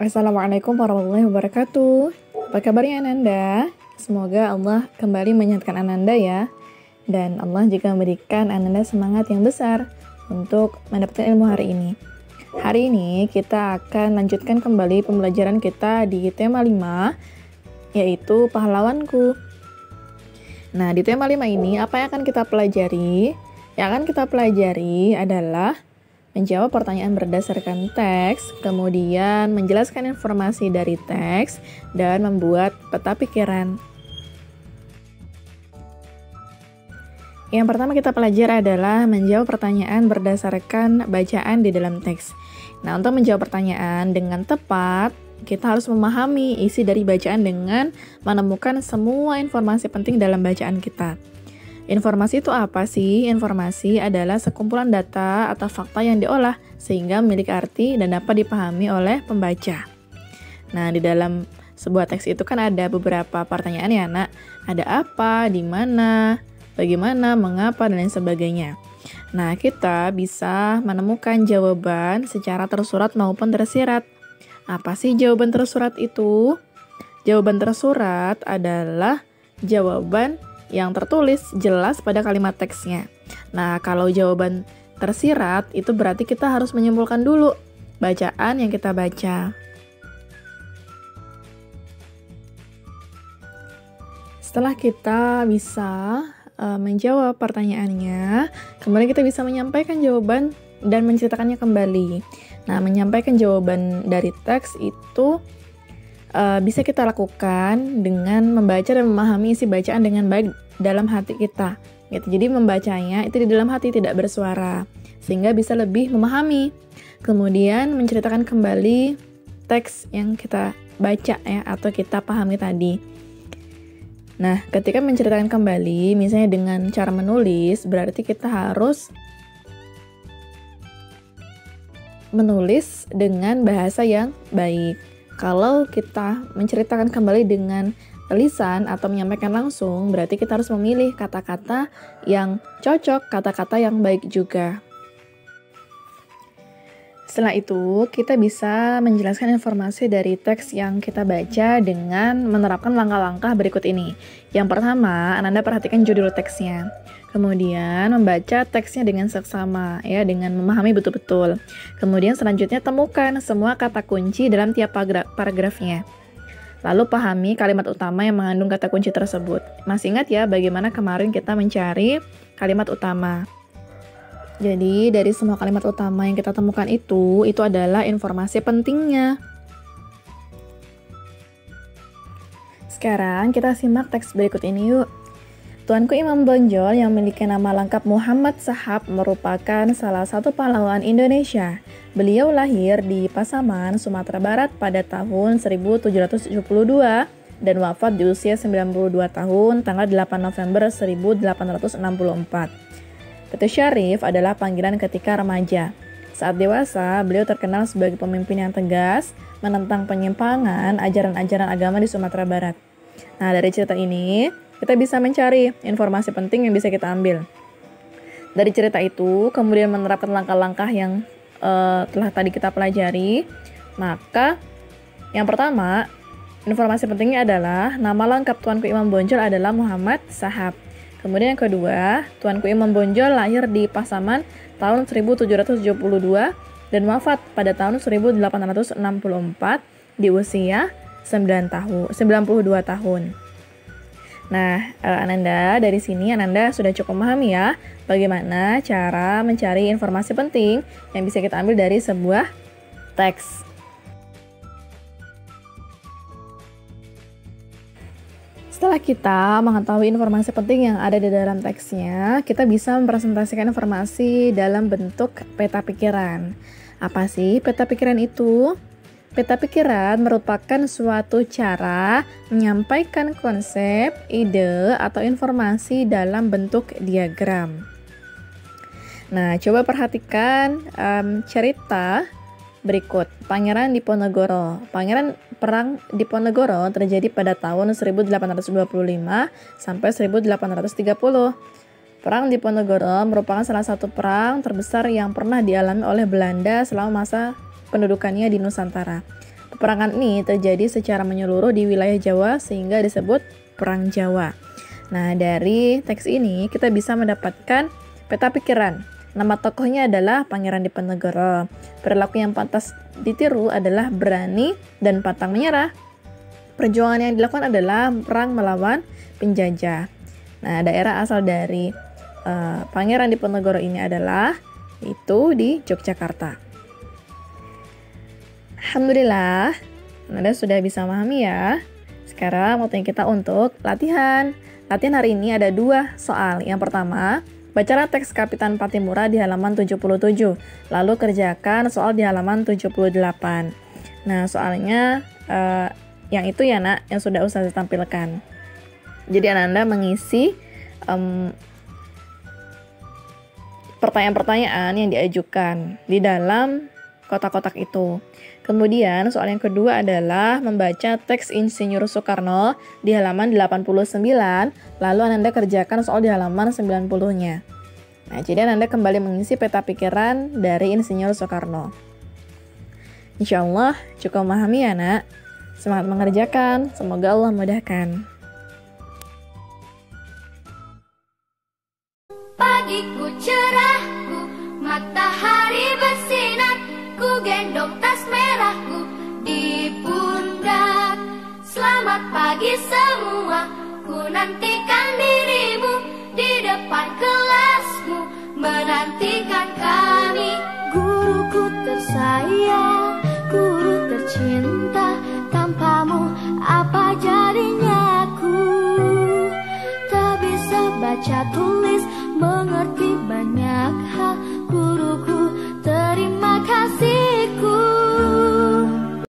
Assalamualaikum warahmatullahi wabarakatuh. Apa kabarnya Ananda? Semoga Allah kembali menyehatkan Ananda ya. Dan Allah juga memberikan Ananda semangat yang besar untuk mendapatkan ilmu hari ini. Hari ini kita akan lanjutkan kembali pembelajaran kita di tema 5, yaitu pahlawanku. Nah, di tema 5 ini apa yang akan kita pelajari? Yang akan kita pelajari adalah menjawab pertanyaan berdasarkan teks, kemudian menjelaskan informasi dari teks, dan membuat peta pikiran. Yang pertama kita pelajari adalah menjawab pertanyaan berdasarkan bacaan di dalam teks. Nah, untuk menjawab pertanyaan dengan tepat, kita harus memahami isi dari bacaan dengan menemukan semua informasi penting dalam bacaan kita. Informasi itu apa sih? Informasi adalah sekumpulan data atau fakta yang diolah sehingga memiliki arti dan dapat dipahami oleh pembaca. Nah, di dalam sebuah teks itu kan ada beberapa pertanyaan ya, Nak. Ada apa, di mana, bagaimana, mengapa, dan lain sebagainya. Nah, kita bisa menemukan jawaban secara tersurat maupun tersirat. Apa sih jawaban tersurat itu? Jawaban tersurat adalah jawaban yang tertulis jelas pada kalimat teksnya. Nah, kalau jawaban tersirat, itu berarti kita harus menyimpulkan dulu bacaan yang kita baca. Setelah kita bisa menjawab pertanyaannya, kemudian kita bisa menyampaikan jawaban dan menceritakannya kembali. Nah, menyampaikan jawaban dari teks itu bisa kita lakukan dengan membaca dan memahami isi bacaan dengan baik dalam hati kita. Gitu. Jadi membacanya itu di dalam hati, tidak bersuara, sehingga bisa lebih memahami. Kemudian menceritakan kembali teks yang kita baca ya, atau kita pahami tadi. Nah, ketika menceritakan kembali, misalnya dengan cara menulis, berarti kita harus menulis dengan bahasa yang baik. Kalau kita menceritakan kembali dengan lisan atau menyampaikan langsung, berarti kita harus memilih kata-kata yang cocok, kata-kata yang baik juga. Setelah itu, kita bisa menjelaskan informasi dari teks yang kita baca dengan menerapkan langkah-langkah berikut ini. Yang pertama, Ananda perhatikan judul teksnya. Kemudian membaca teksnya dengan seksama, ya, dengan memahami betul-betul. Kemudian selanjutnya temukan semua kata kunci dalam tiap paragrafnya. Lalu pahami kalimat utama yang mengandung kata kunci tersebut. Masih ingat ya bagaimana kemarin kita mencari kalimat utama. Jadi dari semua kalimat utama yang kita temukan itu adalah informasi pentingnya. Sekarang kita simak teks berikut ini yuk. Tuanku Imam Bonjol yang memiliki nama lengkap Muhammad Shahab merupakan salah satu pahlawan Indonesia. Beliau lahir di Pasaman, Sumatera Barat pada tahun 1772 dan wafat di usia 92 tahun tanggal 8 November 1864. Petu Syarif adalah panggilan ketika remaja. Saat dewasa, beliau terkenal sebagai pemimpin yang tegas, menentang penyimpangan ajaran-ajaran agama di Sumatera Barat. Nah, dari cerita ini, kita bisa mencari informasi penting yang bisa kita ambil. Dari cerita itu, kemudian menerapkan langkah-langkah yang telah tadi kita pelajari. Maka, yang pertama, informasi pentingnya adalah nama lengkap Tuanku Imam Bonjol adalah Muhammad Shahab. Kemudian yang kedua, Tuanku Imam Bonjol lahir di Pasaman tahun 1772 dan wafat pada tahun 1864 di usia 92 tahun. Nah, Ananda, dari sini Ananda sudah cukup memahami ya bagaimana cara mencari informasi penting yang bisa kita ambil dari sebuah teks. Setelah kita mengetahui informasi penting yang ada di dalam teksnya, kita bisa mempresentasikan informasi dalam bentuk peta pikiran. Apa sih peta pikiran itu? Peta pikiran merupakan suatu cara menyampaikan konsep, ide, atau informasi dalam bentuk diagram. Nah, coba perhatikan cerita berikut. Pangeran Diponegoro. Perang Diponegoro terjadi pada tahun 1825 sampai 1830. Perang Diponegoro merupakan salah satu perang terbesar yang pernah dialami oleh Belanda selama masa pendudukannya di Nusantara. Peperangan ini terjadi secara menyeluruh di wilayah Jawa sehingga disebut Perang Jawa. Nah, dari teks ini kita bisa mendapatkan peta pikiran. Nama tokohnya adalah Pangeran Diponegoro. Perilaku yang pantas ditiru adalah berani dan pantang menyerah. Perjuangan yang dilakukan adalah perang melawan penjajah. Nah, daerah asal dari Pangeran Diponegoro ini adalah itu di Yogyakarta. Alhamdulillah, Anda sudah bisa memahami ya. Sekarang waktunya kita untuk latihan. Latihan hari ini ada 2 soal. Yang pertama, bacalah teks Kapitan Patimura di halaman 77. Lalu kerjakan soal di halaman 78. Nah, soalnya yang itu ya nak, yang sudah Ustazah tampilkan. Jadi Anda mengisi pertanyaan-pertanyaan yang diajukan di dalam kotak-kotak itu. Kemudian soal yang kedua adalah membaca teks Insinyur Soekarno di halaman 89, lalu Anda kerjakan soal di halaman 90-nya. Nah, jadi Anda kembali mengisi peta pikiran dari Insinyur Soekarno. Insya Allah cukup memahami ya nak. Semangat mengerjakan, semoga Allah mudahkan. Pagiku cerahku, matahari bersinar, ku gendong tas merahku di pundak. Selamat pagi semua, ku nantikan dirimu di depan kelasmu, menantikan kami. Guruku tersayang, guru tercinta, tanpamu apa jadinya aku? Tak bisa baca tulis, mengerti banyak